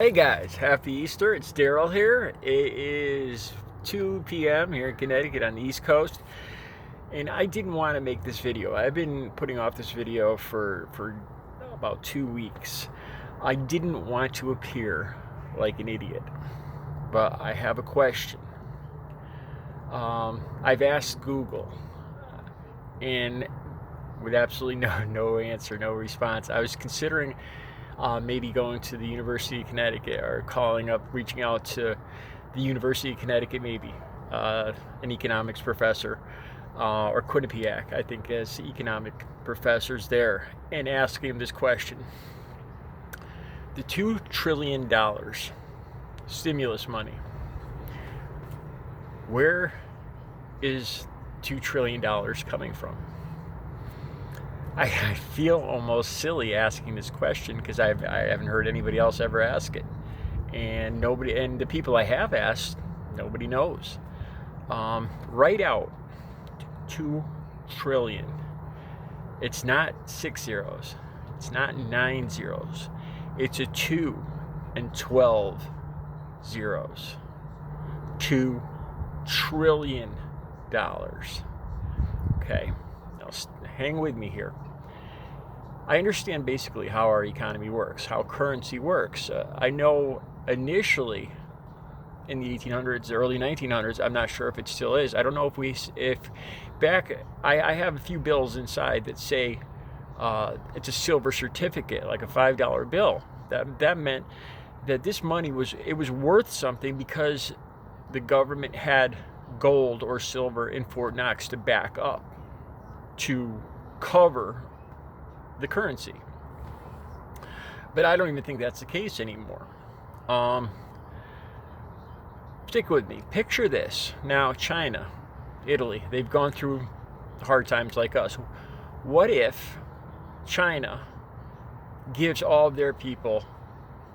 Hey guys, happy Easter. It's Daryl here. It is 2 p.m. here in Connecticut on the East Coast. And I didn't want to make this video. I've been putting off this video for about 2 weeks. I didn't want to appear like an idiot. But I have a question. I've asked Google, and with absolutely no answer, no response. I was considering maybe going to the University of Connecticut or reaching out to the University of Connecticut, maybe an economics professor, or Quinnipiac, I think, as economic professors there, and asking him this question. The $2 trillion stimulus money, where is $2 trillion coming from? I feel almost silly asking this question because I haven't heard anybody else ever ask it, and the people I have asked, nobody knows. Write out 2 trillion. It's not 6 zeros. It's not 9 zeros. It's a 2 and 12 zeros. $2 trillion. Okay, now hang with me here. I understand basically how our economy works, how currency works. I know initially in the 1800s, the early 1900s, I'm not sure if it still is. I don't know I have a few bills inside that say it's a silver certificate, like a $5 bill. That meant that this money was worth something because the government had gold or silver in Fort Knox to back up, to cover the currency. But I don't even think that's the case anymore. Stick with me. Picture this. Now, China, Italy, they've gone through hard times like us. What if China gives all of their people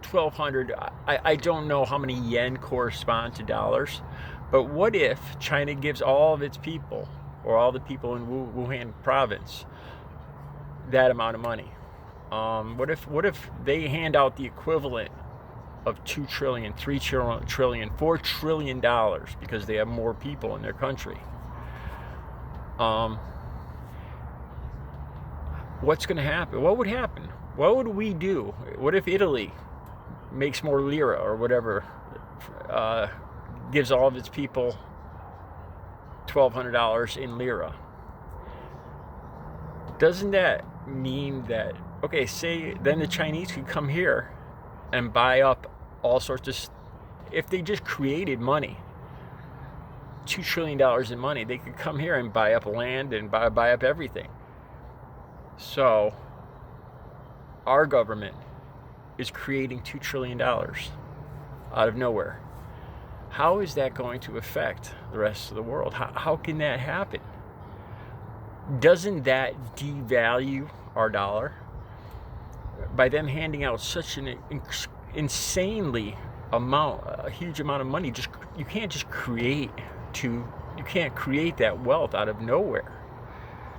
1,200, I don't know how many yen correspond to dollars, but what if China gives all of its people, or all the people in Wuhan province, that amount of money? What if they hand out the equivalent of 2 trillion, 3 trillion, 4 trillion dollars because they have more people in their country? What's going to happen? What would happen? What would we do? What if Italy makes more lira or whatever, gives all of its people $1,200 in lira? Doesn't that mean that, okay, say then the Chinese could come here and buy up all sorts of, if they just created money, $2 trillion in money, they could come here and buy up land and buy up everything. So our government is creating $2 trillion out of nowhere. How is that going to affect the rest of the world? How can that happen? Doesn't that devalue our dollar? By them handing out such an insanely a huge amount of money, you can't create that wealth out of nowhere.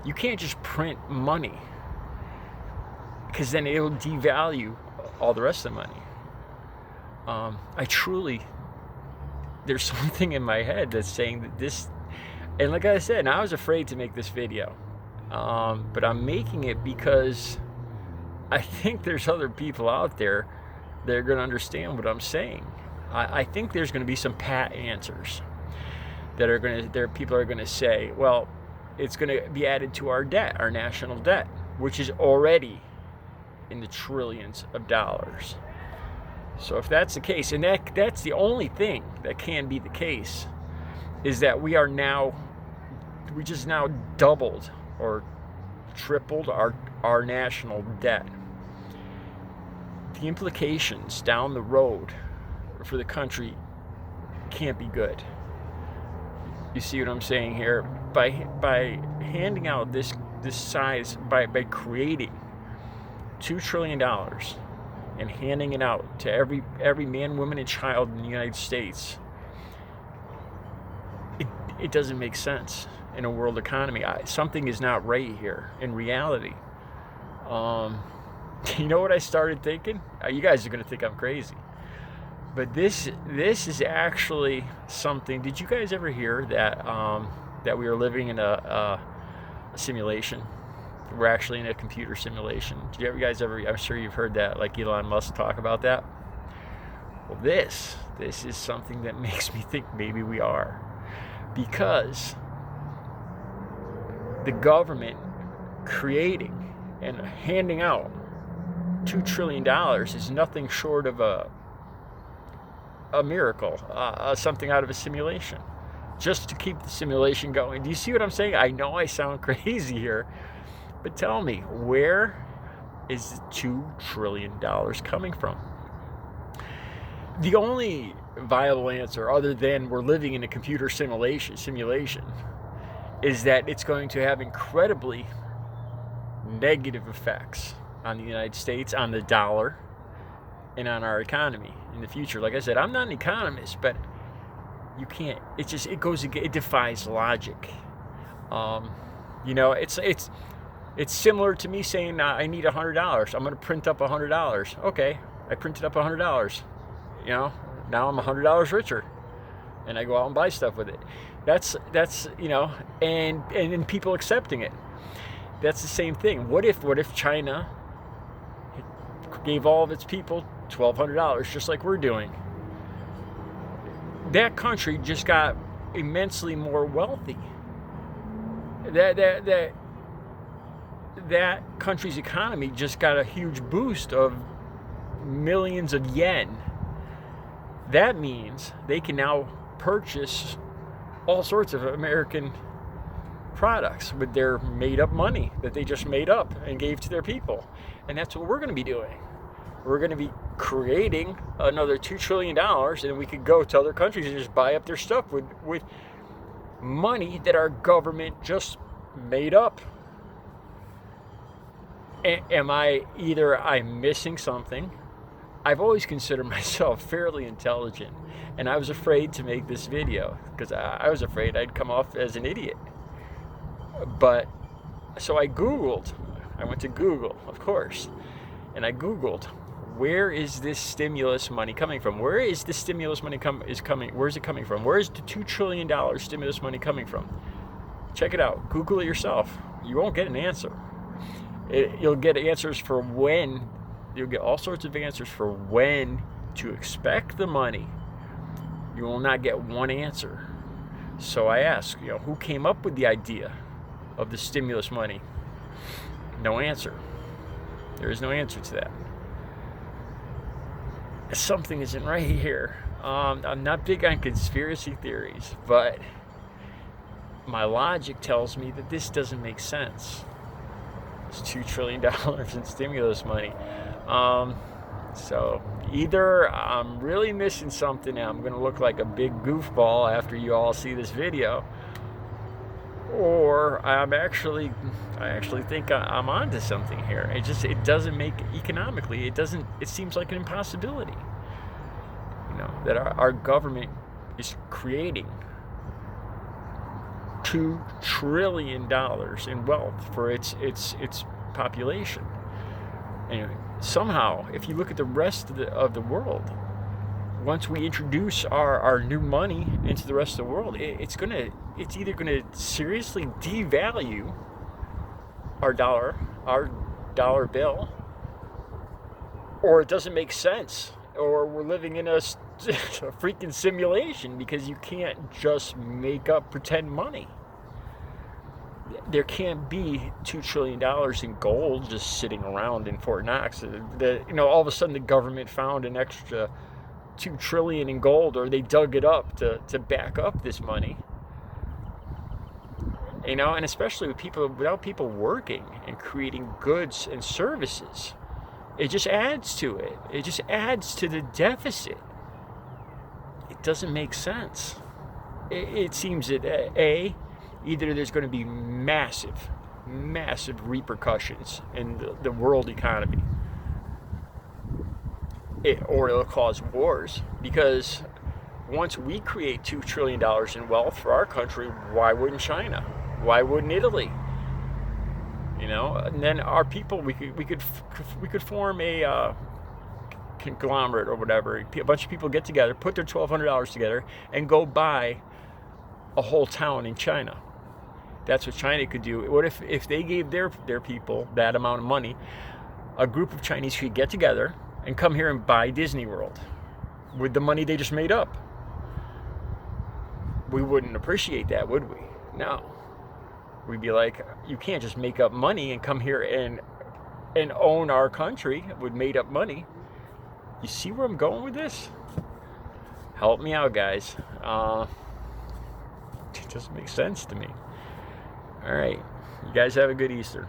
You can't just print money, because then it'll devalue all the rest of the money. There's something in my head that's saying that this, and like I said, I was afraid to make this video, but I'm making it because I think there's other people out there that are going to understand what I'm saying. I think there's going to be some pat answers people are going to say, well, it's going to be added to our debt, our national debt, which is already in the trillions of dollars. So if that's the case, and that's the only thing that can be the case, is that we just now doubled or tripled our national debt. The implications down the road for the country can't be good. You see what I'm saying here? By handing out this size, by creating $2 trillion and handing it out to every man, woman, and child in the United States, it doesn't make sense in a world economy. Something is not right here in reality. You know what I started thinking? You guys are going to think I'm crazy. But this is actually something. Did you guys ever hear that that we are living in a simulation? We're actually in a computer simulation. Did you guys ever? I'm sure you've heard that, like Elon Musk talk about that. Well, this is something that makes me think maybe we are, because the government creating and handing out $2 trillion is nothing short of a miracle, something out of a simulation, just to keep the simulation going. Do you see what I'm saying? I know I sound crazy here, but tell me, where is the $2 trillion coming from? The only viable answer, other than we're living in a computer simulation, is that it's going to have incredibly negative effects on the United States, on the dollar, and on our economy in the future. Like I said, I'm not an economist, but you can't. It defies logic. It's similar to me saying I need $100. I'm going to print up $100. Okay, I printed up $100. Now I'm $100 richer, and I go out and buy stuff with it. That's and people accepting it. That's the same thing. What if China gave all of its people $1,200, just like we're doing? That country just got immensely more wealthy. That country's economy just got a huge boost of millions of yen. That means they can now purchase all sorts of American products with their made-up money that they just made up and gave to their people. And that's what we're going to be doing. We're going to be creating another $2 trillion, and we could go to other countries and just buy up their stuff with money that our government just made up. I'm missing something. I've always considered myself fairly intelligent, and I was afraid to make this video because I was afraid I'd come off as an idiot. But so I went to Google, of course, and I Googled, where is this stimulus money coming from? Where is the stimulus money coming? Where's it coming from? Where is the $2 trillion stimulus money coming from? Check it out. Google it yourself. You won't get an answer. You'll get answers for when. You'll get all sorts of answers for when to expect the money. You will not get one answer. So I ask, who came up with the idea of the stimulus money? No answer. There is no answer to that. Something isn't right here. I'm not big on conspiracy theories, but my logic tells me that this doesn't make sense. It's $2 trillion in stimulus money. So either I'm really missing something and I'm going to look like a big goofball after you all see this video, or I actually think I'm onto something here. It doesn't make economically. It seems like an impossibility. That our government is creating $2 trillion in wealth for its population. And somehow, if you look at the rest of the world, once we introduce our new money into the rest of the world, it's either gonna seriously devalue our dollar bill, or it doesn't make sense, or we're living in a freaking simulation, because you can't just make up pretend money. There can't be $2 trillion in gold just sitting around in Fort Knox. All of a sudden the government found an extra $2 trillion in gold, or they dug it up to back up this money. And especially without people working and creating goods and services, it just adds to it. It just adds to the deficit. It doesn't make sense. It seems that either there's going to be massive repercussions in the world economy, or it'll cause wars, because once we create $2 trillion in wealth for our country, why wouldn't China? Why wouldn't Italy? And then our people, we could form a conglomerate or whatever, a bunch of people get together, put their $1,200 together, and go buy a whole town in China. That's what China could do. What if they gave their people that amount of money? A group of Chinese could get together and come here and buy Disney World with the money they just made up. We wouldn't appreciate that, would we? No. We'd be like, you can't just make up money and come here and own our country with made up money. You see where I'm going with this? Help me out, guys. It doesn't make sense to me. All right. You guys have a good Easter.